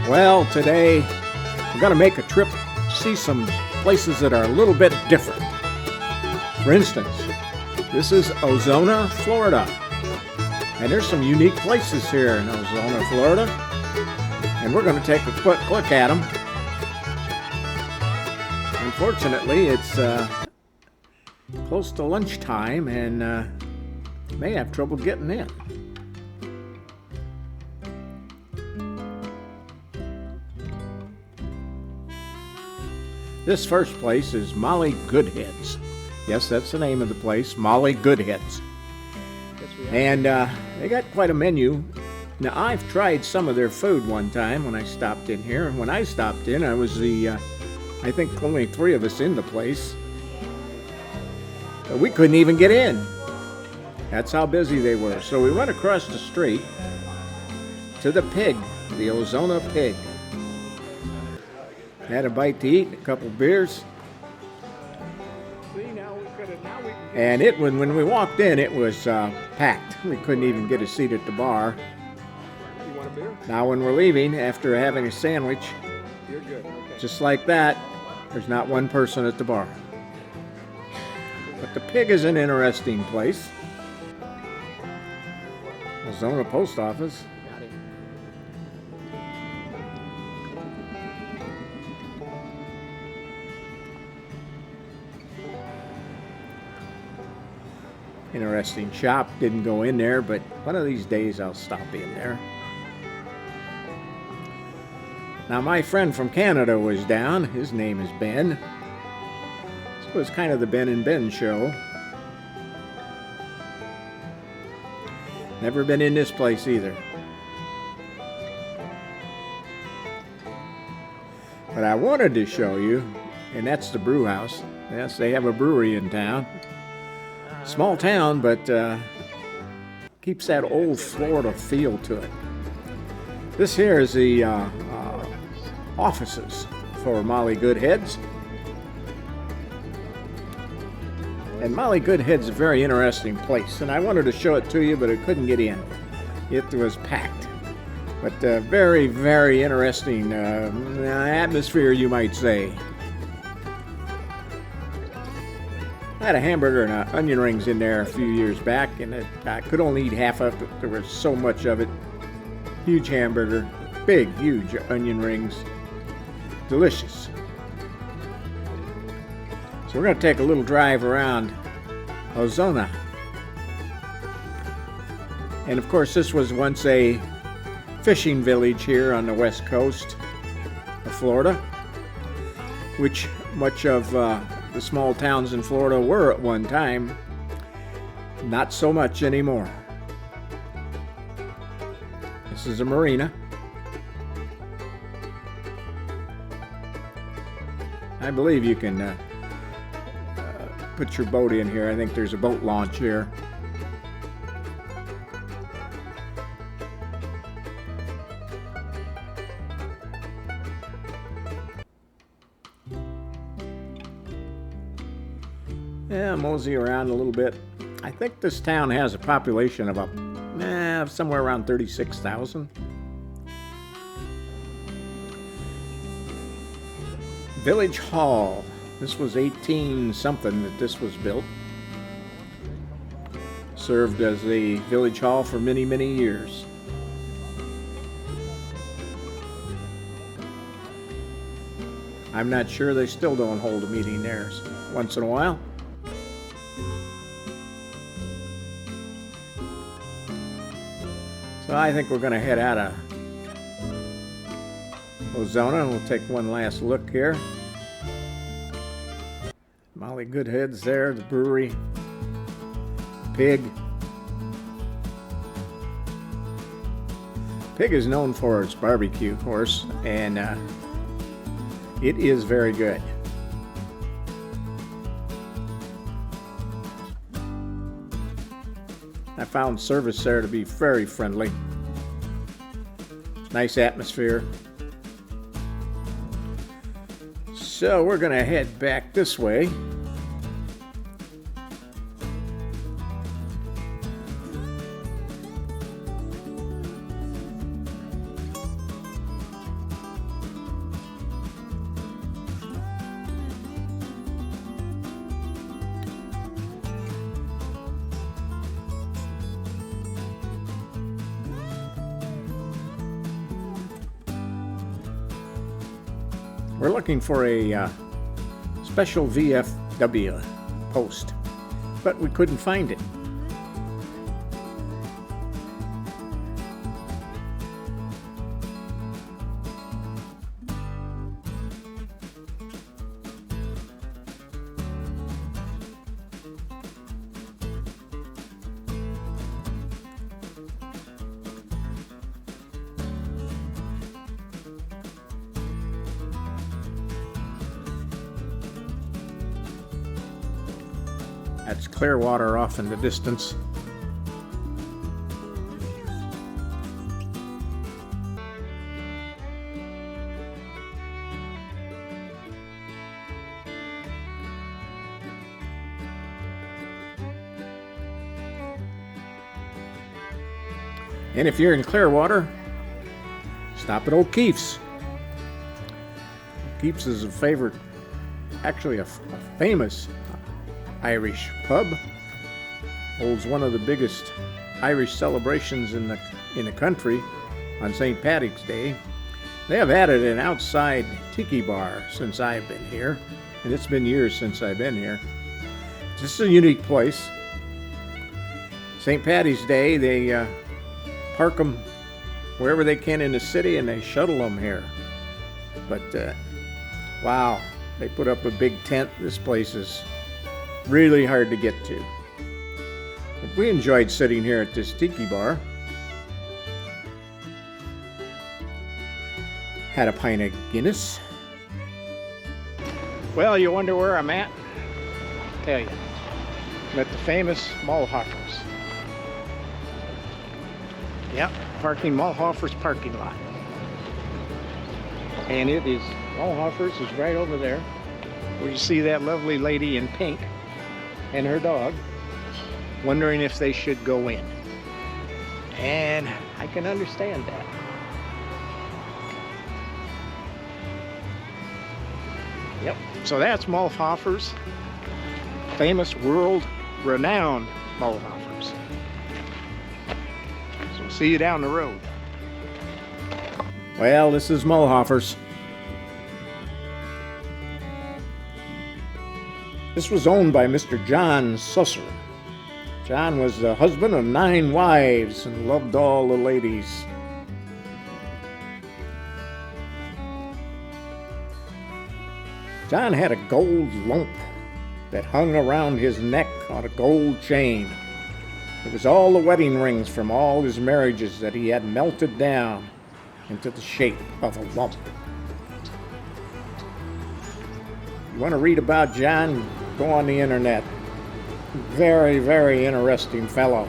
Well, today we're going to make a trip, see some places that are a little bit different. For instance, this is Ozona, Florida. And there's some unique places here in Ozona, Florida. And we're going to take a quick look at them. Unfortunately, it's close to lunchtime and may have trouble getting in. This first place is Molly Goodheads. Yes, that's the name of the place, Molly Goodheads. And they got quite a menu. Now, I've tried some of their food one time when I stopped in here. And when I stopped in, I was I think only 3 of us in the place. But we couldn't even get in. That's how busy they were. So we went across the street to the Pig, the Ozona Pig. Had a bite to eat, a couple beers. And when we walked in, it was packed. We couldn't even get a seat at the bar. You want a beer? Now when we're leaving, after having a sandwich, You're good. Okay. just like that, there's not one person at the bar. But the Pig is an interesting place. Ozona Post Office. Got it. Interesting shop. Didn't go in there, but one of these days I'll stop in there. Now my friend from Canada was down. His name is Ben. This was kind of the Ben and Ben show. Never been in this place either. But I wanted to show you, and that's the brew house. Yes, they have a brewery in town. Small town, but keeps that old Florida feel to it. This here is the offices for Molly Goodheads. And Molly Goodhead's a very interesting place, and I wanted to show it to you, but I couldn't get in. It was packed. But very, very interesting atmosphere, you might say. I had a hamburger and onion rings in there a few years back, and I could only eat half of it. There was so much of it. Huge hamburger, big, huge onion rings. Delicious. So we're going to take a little drive around Ozona. And of course, this was once a fishing village here on the west coast of Florida, which much of the small towns in Florida were at one time. Not so much anymore. This is a marina. I believe you can put your boat in here. I think there's a boat launch here. Yeah, mosey around a little bit. I think this town has a population of somewhere around 36,000. Village Hall. This was 18-something that this was built. Served as the village hall for many, many years. I'm not sure they still don't hold a meeting there once in a while. So I think we're going to head out of Ozona, and we'll take one last look here. Molly Goodheads there, the brewery, Pig. Pig is known for its barbecue, of course, and it is very good. I found service there to be very friendly. Nice atmosphere. So we're going to head back this way. We're looking for a special VFW post, but we couldn't find it. That's Clearwater off in the distance. And if you're in Clearwater, stop at O'Keefe's. O'Keefe's is a favorite, actually a famous Irish pub. Holds one of the biggest Irish celebrations in the country on St. Patrick's Day. They have added an outside tiki bar since I've been here, and it's been years since I've been here. This is a unique place. St. Patty's Day, they park them wherever they can in the city and they shuttle them here. But wow, they put up a big tent. This place is really hard to get to. But we enjoyed sitting here at this tiki bar. Had a pint of Guinness. Well, you wonder where I'm at? I'll tell you. I'm at the famous Maulhofer's. Yep, Maulhofer's parking lot. And it is, Maulhofer's is right over there, where you see that lovely lady in pink and her dog, wondering if they should go in. And I can understand that. Yep, so that's Maulhofer's, famous world-renowned Maulhofer's. So see you down the road. Well, this is Maulhofer's. This was owned by Mr. John Susser. John was the husband of 9 wives and loved all the ladies. John had a gold lump that hung around his neck on a gold chain. It was all the wedding rings from all his marriages that he had melted down into the shape of a lump. You want to read about John? Go on the internet. Very, very interesting fellow.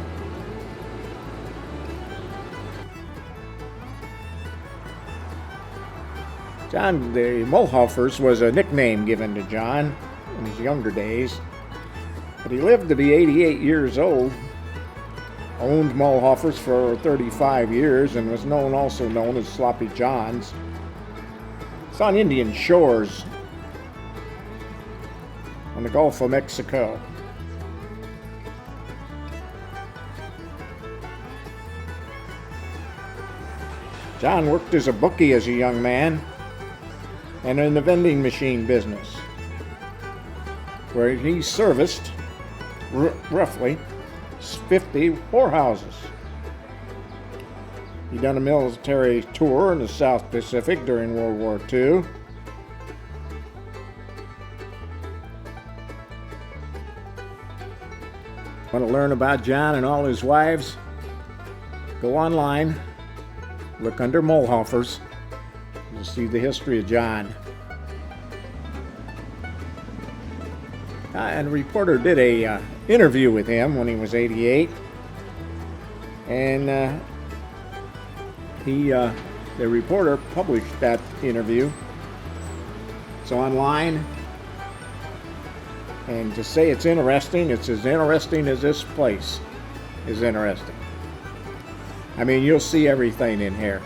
John, the Maulhofer's was a nickname given to John in his younger days. But he lived to be 88 years old, owned Maulhofer's for 35 years, and was also known as Sloppy John's. It's on Indian shores on the Gulf of Mexico. John worked as a bookie as a young man and in the vending machine business, where he serviced roughly 50 whorehouses. He done a military tour in the South Pacific during World War II. Want to learn about John and all his wives? Go online, look under Maulhofer's. You'll see the history of John. And a reporter did a interview with him when he was 88, and the reporter published that interview. It's online, and to say it's interesting, it's as interesting as this place is interesting. I mean, you'll see everything in here.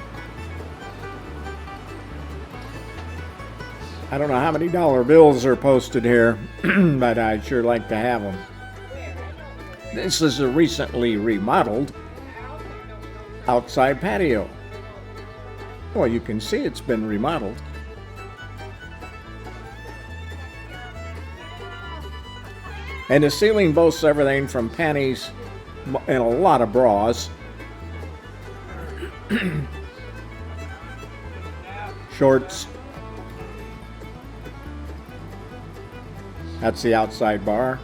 I don't know how many dollar bills are posted here, but I'd sure like to have them. This is a recently remodeled outside patio. Well, you can see it's been remodeled. And the ceiling boasts everything from panties and a lot of bras, shorts. That's the outside bar.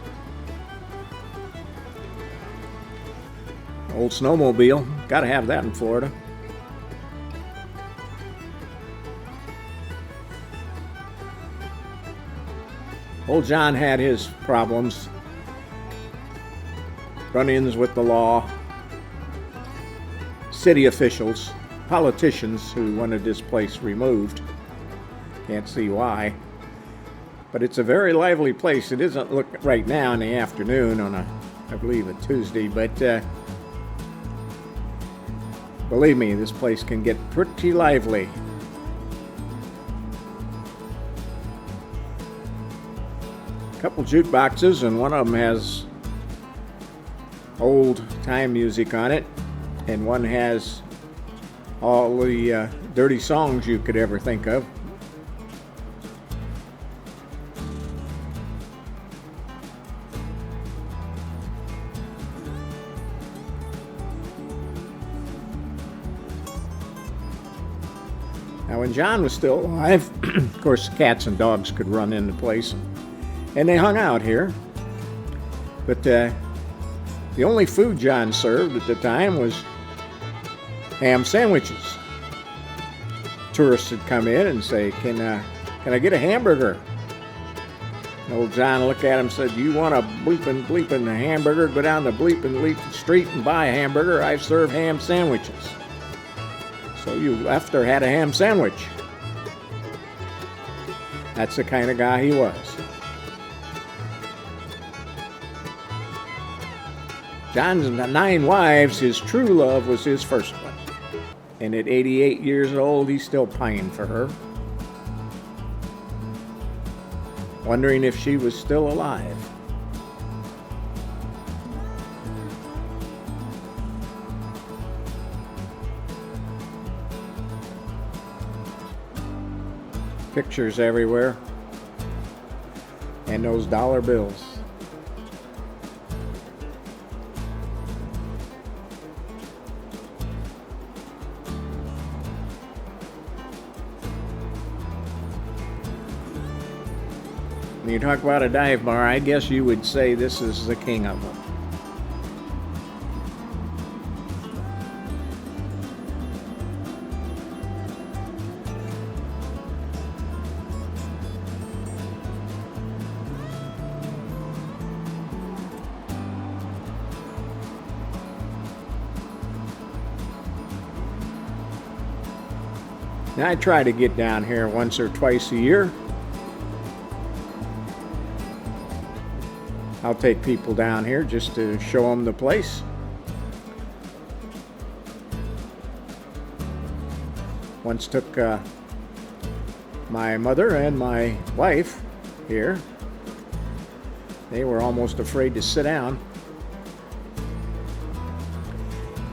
Old snowmobile. Got to have that in Florida. Old John had his problems. Run-ins with the law. City officials. Politicians who wanted this place removed. Can't see why. But it's a very lively place. It isn't look right now in the afternoon on I believe a Tuesday, but believe me, this place can get pretty lively. A couple jukeboxes, and one of them has old time music on it, and one has all the dirty songs you could ever think of. Now, when John was still alive, of course, cats and dogs could run in the place, and they hung out here. But the only food John served at the time was ham sandwiches. Tourists would come in and say, can I get a hamburger? And old John looked at him and said, you want a bleeping hamburger? Go down the bleeping street and buy a hamburger. I serve ham sandwiches. So you left or had a ham sandwich. That's the kind of guy he was. John's 9 wives, his true love was his first one. And at 88 years old, he's still pining for her. Wondering if she was still alive. Pictures everywhere, and those dollar bills. When you talk about a dive bar, I guess you would say this is the king of them. Now, I try to get down here once or twice a year. I'll take people down here just to show them the place. Once took my mother and my wife here. They were almost afraid to sit down.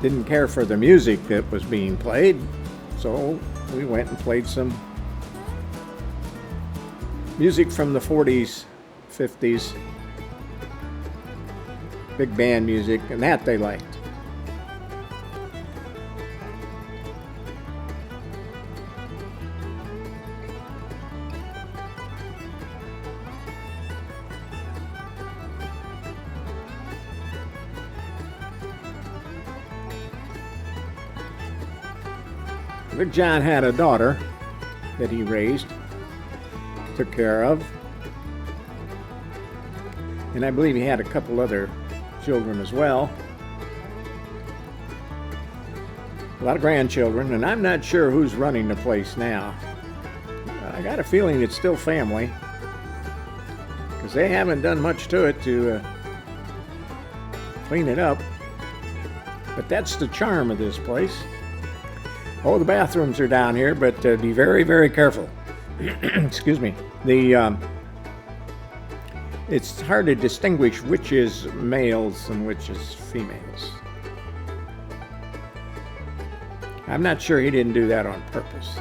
Didn't care for the music that was being played, so we went and played some music from the 40s, 50s, big band music, and that they liked. Big John had a daughter that he raised, took care of, and I believe he had a couple other children as well. A lot of grandchildren, and I'm not sure who's running the place now. I got a feeling it's still family, because they haven't done much to it to clean it up. But that's the charm of this place. Oh, the bathrooms are down here, but be very, very careful. Excuse me. It's hard to distinguish which is males and which is females. I'm not sure he didn't do that on purpose.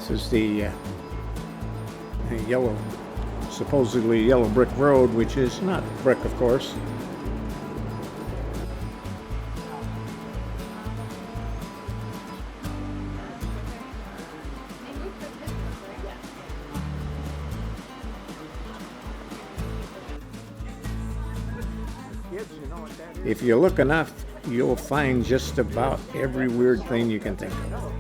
This is the yellow, supposedly yellow brick road, which is not brick, of course. If you look enough, you'll find just about every weird thing you can think of.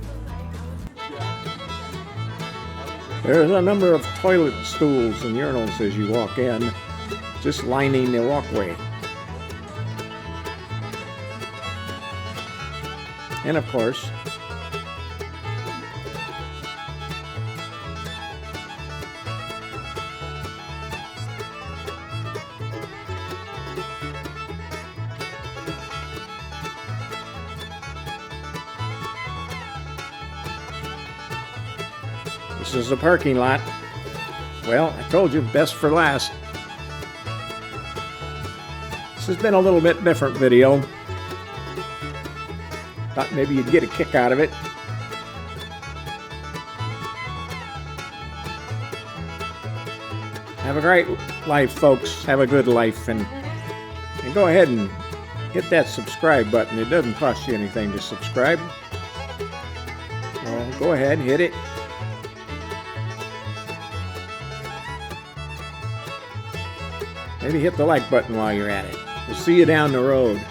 There's a number of toilet stools and urinals as you walk in, just lining the walkway. And of course, this is the parking lot. Well, I told you, best for last. This has been a little bit different video. Thought maybe you'd get a kick out of it. Have a great life, folks. Have a good life. And go ahead and hit that subscribe button. It doesn't cost you anything to subscribe. Well, go ahead, hit it. Maybe hit the like button while you're at it. We'll see you down the road.